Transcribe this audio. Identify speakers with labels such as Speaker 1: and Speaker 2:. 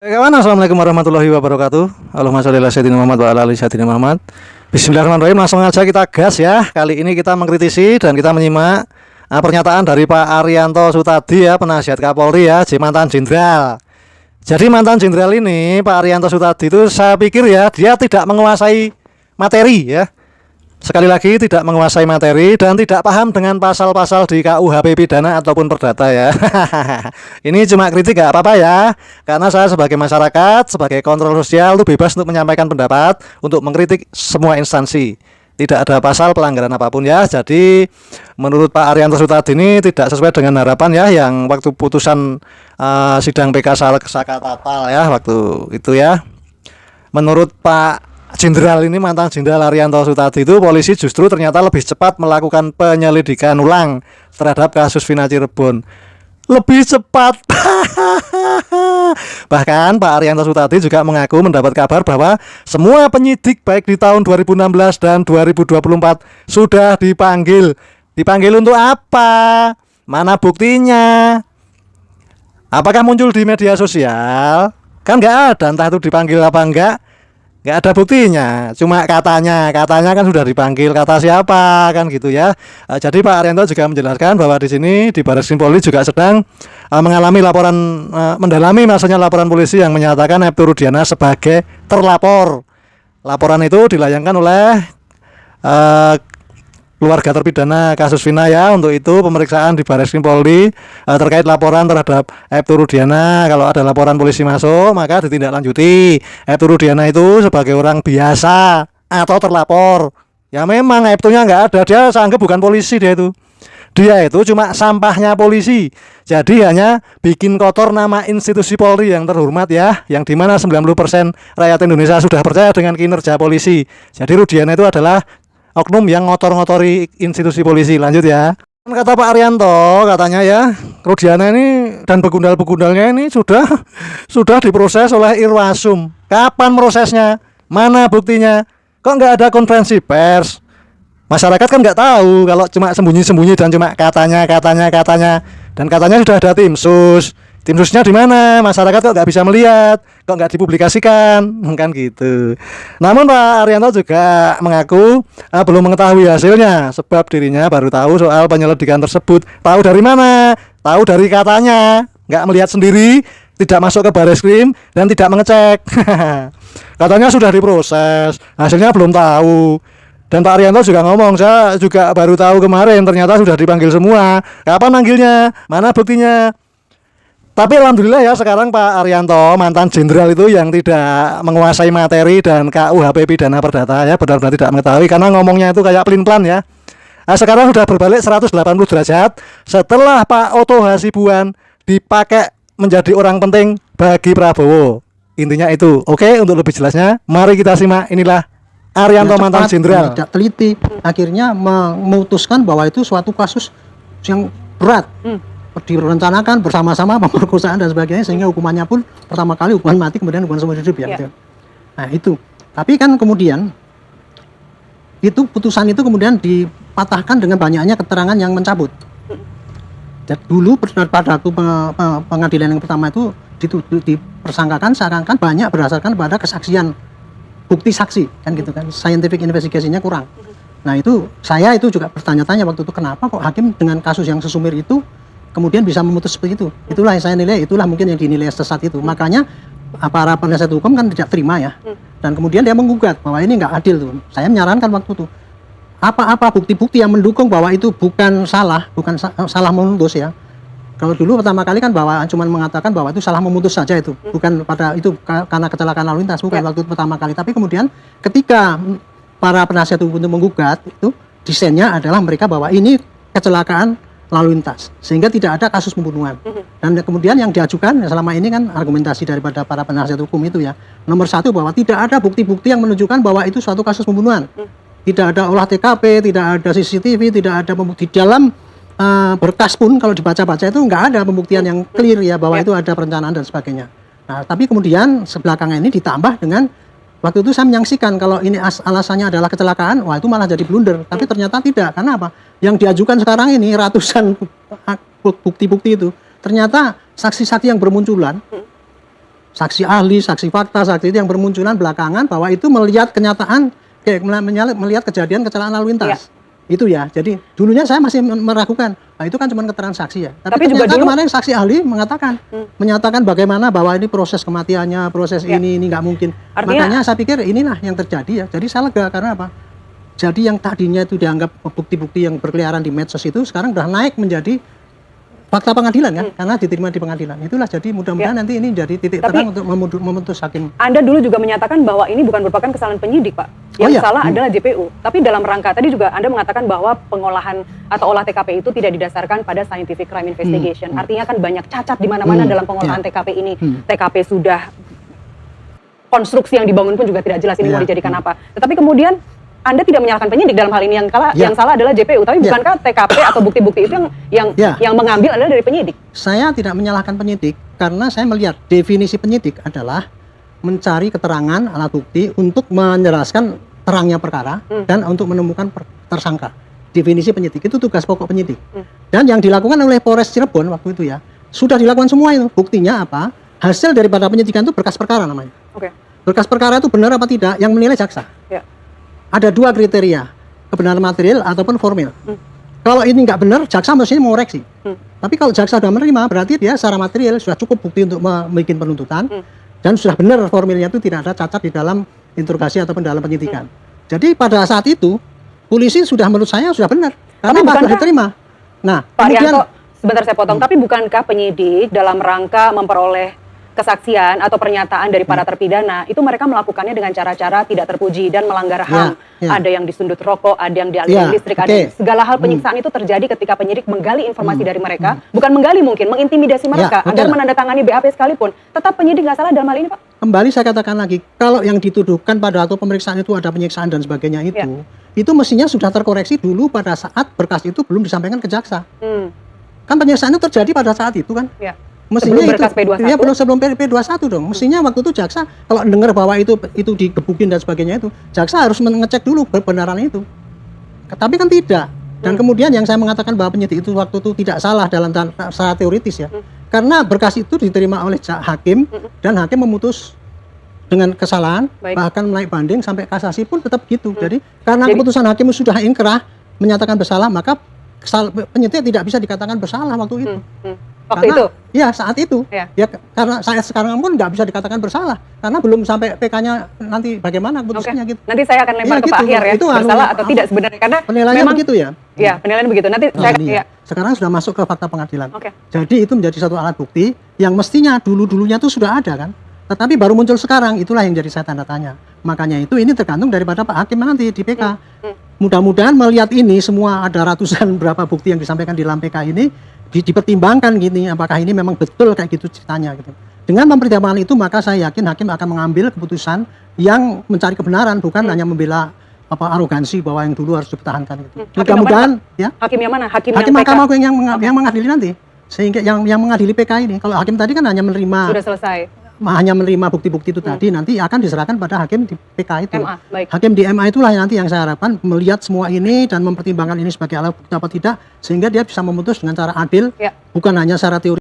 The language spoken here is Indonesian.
Speaker 1: Kawan, assalamualaikum warahmatullahi wabarakatuh. Allahumma sholli ala sayyidina Muhammad wa ala ali sayyidina Muhammad. Bismillahirrahmanirrahim. Langsung aja kita gas ya. Kali ini kita mengkritisi dan kita menyimak pernyataan dari Pak Arianto Sutadi ya, penasihat Kapolri ya, mantan jenderal. Jadi mantan jenderal ini Pak Arianto Sutadi itu saya pikir ya, dia tidak menguasai materi ya. Sekali lagi tidak menguasai materi dan tidak paham dengan pasal-pasal di KUHP pidana ataupun perdata ya. Ini cuma kritik gak apa-apa ya. Karena saya sebagai masyarakat, sebagai kontrol sosial itu bebas untuk menyampaikan pendapat, untuk mengkritik semua instansi. Tidak ada pasal pelanggaran apapun ya. Jadi menurut Pak Arianto Sutadi ini tidak sesuai dengan harapan ya, yang waktu putusan sidang PK Saka Tatal ya waktu itu ya. Menurut Pak Jenderal ini, mantan Jenderal Arianto Sutadi itu, polisi justru ternyata lebih cepat melakukan penyelidikan ulang terhadap kasus Vina Cirebon. Lebih cepat. Bahkan Pak Arianto Sutadi juga mengaku mendapat kabar bahwa semua penyidik baik di tahun 2016 dan 2024 sudah dipanggil. Dipanggil untuk apa? Mana buktinya? Apakah muncul di media sosial? Kan nggak ada, entah itu dipanggil apa enggak. Nggak ada buktinya, cuma katanya kan sudah dipanggil, kata siapa kan gitu ya. Jadi Pak Arianto juga menjelaskan bahwa di sini di Barreskrim Polri juga sedang mengalami laporan, mendalami maksudnya laporan polisi yang menyatakan Aibtu Rudiana sebagai terlapor. Laporan itu dilayangkan oleh keluarga terpidana kasus Vina ya. Untuk itu pemeriksaan di Barreskrim Polri terkait laporan terhadap Aibtu Rudiana. Kalau ada laporan polisi masuk, maka ditindaklanjuti. Aibtu Rudiana itu sebagai orang biasa atau terlapor. Ya memang Aibtunya nggak ada, dia seanggap bukan polisi dia itu. Dia itu cuma sampahnya polisi. Jadi hanya bikin kotor nama institusi Polri yang terhormat ya, yang dimana 90% rakyat Indonesia sudah percaya dengan kinerja polisi. Jadi Rudiana itu adalah oknum yang ngotor-ngotori institusi polisi. Lanjut ya. Kata Pak Arianto, katanya ya, Rudiana ini dan begundal-begundalnya ini sudah diproses oleh Irwasum. Kapan prosesnya? Mana buktinya? Kok nggak ada konferensi pers? Masyarakat kan nggak tahu kalau cuma sembunyi-sembunyi dan cuma katanya. Dan katanya sudah ada tim sus. Tim susnya di mana? Masyarakat kok nggak bisa melihat, kok nggak dipublikasikan, kan gitu. Namun Pak Arianto juga mengaku belum mengetahui hasilnya, sebab dirinya baru tahu soal penyelidikan tersebut. Tahu dari mana? Tahu dari katanya, nggak melihat sendiri, tidak masuk ke Barreskrim dan tidak mengecek. Katanya sudah diproses, hasilnya belum tahu. Dan Pak Arianto juga ngomong, saya juga baru tahu kemarin, ternyata sudah dipanggil semua. Kapan manggilnya? Mana buktinya? Tapi alhamdulillah ya, sekarang Pak Arianto, mantan jenderal itu yang tidak menguasai materi dan KUHP pidana perdata ya, benar-benar tidak mengetahui karena ngomongnya itu kayak pelin-pelan ya. Sekarang sudah berbalik 180 derajat setelah Pak Oto Hasibuan dipakai menjadi orang penting bagi Prabowo. Intinya itu. Oke, untuk lebih jelasnya mari kita simak. Inilah Arianto, mantan jenderal.
Speaker 2: Tidak teliti, akhirnya memutuskan bahwa itu suatu kasus yang berat. Direncanakan bersama-sama, pemerkosaan dan sebagainya, sehingga hukumannya pun pertama kali hukuman mati, kemudian hukuman seumur hidup ya. Gitu. Nah itu, tapi kan kemudian itu putusan itu kemudian dipatahkan dengan banyaknya keterangan yang mencabut. Dan dulu pada waktu pengadilan yang pertama itu dipersangkakan seakan-akan banyak berdasarkan pada kesaksian, bukti saksi kan gitu kan, scientific investigasinya kurang. Nah itu saya itu juga bertanya-tanya waktu itu, kenapa kok hakim dengan kasus yang sesumir itu kemudian bisa memutus seperti itu. Itulah yang saya nilai, itulah mungkin yang dinilai sesat itu. Makanya para penasihat hukum kan tidak terima ya. Dan kemudian dia menggugat bahwa ini nggak adil tuh. Saya menyarankan waktu itu, apa bukti-bukti yang mendukung bahwa itu bukan salah memutus ya. Kalau dulu pertama kali kan bahwa cuma mengatakan bahwa itu salah memutus saja itu, bukan pada itu karena kecelakaan lalu lintas, bukan waktu itu pertama kali. Tapi kemudian ketika para penasihat hukum itu menggugat, itu desainnya adalah mereka bahwa ini kecelakaan lalu lintas, sehingga tidak ada kasus pembunuhan. Dan kemudian yang diajukan selama ini kan argumentasi daripada para penasihat hukum itu ya, nomor satu bahwa tidak ada bukti-bukti yang menunjukkan bahwa itu suatu kasus pembunuhan. Tidak ada olah TKP, tidak ada CCTV, tidak ada pembukti dalam berkas pun kalau dibaca-baca itu nggak ada pembuktian yang clear ya bahwa itu ada perencanaan dan sebagainya. Nah tapi kemudian sebelakangnya ini ditambah dengan waktu itu saya menyaksikan kalau ini alasannya adalah kecelakaan, wah itu malah jadi blunder. Tapi ternyata tidak, karena apa? Yang diajukan sekarang ini ratusan bukti-bukti itu, ternyata saksi-saksi yang bermunculan saksi ahli, saksi fakta, saksi itu yang bermunculan belakangan bahwa itu melihat kenyataan, melihat kejadian kecelakaan lalu lintas. Itu ya. Jadi dulunya saya masih meragukan. Nah, itu kan cuma keterangan saksi ya. Tapi ternyata juga kemarin saksi ahli mengatakan, menyatakan bagaimana bahwa ini proses kematiannya, proses ini nggak mungkin. Artinya, makanya saya pikir inilah yang terjadi ya. Jadi saya lega karena apa? Jadi yang tadinya itu dianggap bukti-bukti yang berkeliaran di medsos itu sekarang udah naik menjadi fakta pengadilan kan, karena diterima di pengadilan. Itulah jadi mudah-mudahan nanti ini jadi titik terang untuk memutus hakim.
Speaker 3: Anda dulu juga menyatakan bahwa ini bukan merupakan kesalahan penyidik, Pak. Yang salah adalah JPU. Tapi dalam rangka tadi juga Anda mengatakan bahwa pengolahan atau olah TKP itu tidak didasarkan pada scientific crime investigation. Artinya kan banyak cacat di mana-mana dalam pengolahan TKP ini. TKP sudah konstruksi yang dibangun pun juga tidak jelas ini mau dijadikan apa. Tetapi kemudian Anda tidak menyalahkan penyidik dalam hal ini, yang salah adalah JPU, tapi bukankah TKP atau bukti-bukti itu yang mengambil adalah dari penyidik? Saya
Speaker 2: tidak menyalahkan penyidik karena saya melihat definisi penyidik adalah mencari keterangan alat bukti untuk menjelaskan terangnya perkara dan untuk menemukan tersangka. Definisi penyidik itu tugas pokok penyidik. Dan yang dilakukan oleh Polres Cirebon waktu itu ya, sudah dilakukan semua itu. Buktinya apa? Hasil daripada penyidikan itu berkas perkara namanya. Berkas perkara itu benar apa tidak yang menilai jaksa. Ada dua kriteria, kebenaran material ataupun formil. Kalau ini nggak benar, jaksa mestinya mengoreksi. Tapi kalau jaksa sudah menerima, berarti dia secara material sudah cukup bukti untuk membuat penuntutan, dan sudah benar formilnya itu tidak ada cacat di dalam interogasi ataupun dalam penyidikan. Jadi pada saat itu, polisi sudah menurut saya sudah benar, karena sudah diterima. Nah,
Speaker 3: Pak Rianto, sebentar saya potong, tapi bukankah penyidik dalam rangka memperoleh kesaksian atau pernyataan dari para terpidana itu mereka melakukannya dengan cara-cara tidak terpuji dan melanggar HAM. Ada yang disundut rokok, ada yang dialihkan listrik, ada segala hal penyiksaan itu terjadi ketika penyidik menggali informasi dari mereka, bukan menggali mungkin, mengintimidasi mereka agar menandatangani BAP sekalipun. Tetap penyidik nggak salah dalam hal ini, Pak?
Speaker 2: Kembali saya katakan lagi, kalau yang dituduhkan pada waktu pemeriksaan itu ada penyiksaan dan sebagainya itu mestinya sudah terkoreksi dulu pada saat berkas itu belum disampaikan ke jaksa. Kan penyiksaan itu terjadi pada saat itu kan? Mestinya
Speaker 3: sebelum berkas P21?
Speaker 2: Ya sebelum P21 dong. Mestinya waktu itu jaksa kalau dengar bahwa itu digebukin dan sebagainya itu, jaksa harus mengecek dulu kebenaran itu. Tapi kan tidak. Dan kemudian yang saya mengatakan bahwa penyidik itu waktu itu tidak salah dalam secara teoritis ya. Karena berkas itu diterima oleh hakim dan hakim memutus dengan kesalahan, bahkan naik banding sampai kasasi pun tetap gitu. Jadi karena keputusan hakim sudah inkrah menyatakan bersalah, maka penyidik tidak bisa dikatakan bersalah waktu itu.
Speaker 3: Waktu
Speaker 2: karena,
Speaker 3: itu?
Speaker 2: Ya saat itu. Ya karena saya sekarang pun nggak bisa dikatakan bersalah karena belum sampai PK-nya nanti bagaimana keputusannya gitu.
Speaker 3: Nanti saya akan lempar ke Pak Akhir ya, bersalah atau tidak sebenarnya karena
Speaker 2: penilaiannya
Speaker 3: memang
Speaker 2: begitu ya.
Speaker 3: Ya penilaian begitu. Nanti saya
Speaker 2: sekarang sudah masuk ke fakta pengadilan. Jadi itu menjadi satu alat bukti yang mestinya dulunya tuh sudah ada kan. Tetapi baru muncul sekarang, itulah yang jadi saya tanda tanya. Makanya itu ini tergantung daripada Pak Hakim nanti di PK. Mudah-mudahan melihat ini semua ada ratusan berapa bukti yang disampaikan di dalam PK ini dipertimbangkan gini, apakah ini memang betul kayak gitu ceritanya gitu. Dengan mempertimbangkan itu maka saya yakin hakim akan mengambil keputusan yang mencari kebenaran, bukan hanya membela arogansi bahwa yang dulu harus dipertahankan gitu. Mudah-mudahan ya.
Speaker 3: Hakim yang mana? Hakim
Speaker 2: Mahkamah Agung yang mengadili nanti. Sehingga yang mengadili PK ini. Kalau hakim tadi kan hanya menerima.
Speaker 3: Sudah selesai.
Speaker 2: Hanya menerima bukti-bukti itu tadi, nanti akan diserahkan pada hakim di PK itu.
Speaker 3: Baik.
Speaker 2: Hakim di MA itulah nanti yang saya harapkan melihat semua ini dan mempertimbangkan ini sebagai alat bukti apa tidak, sehingga dia bisa memutus dengan cara adil, bukan hanya secara teori.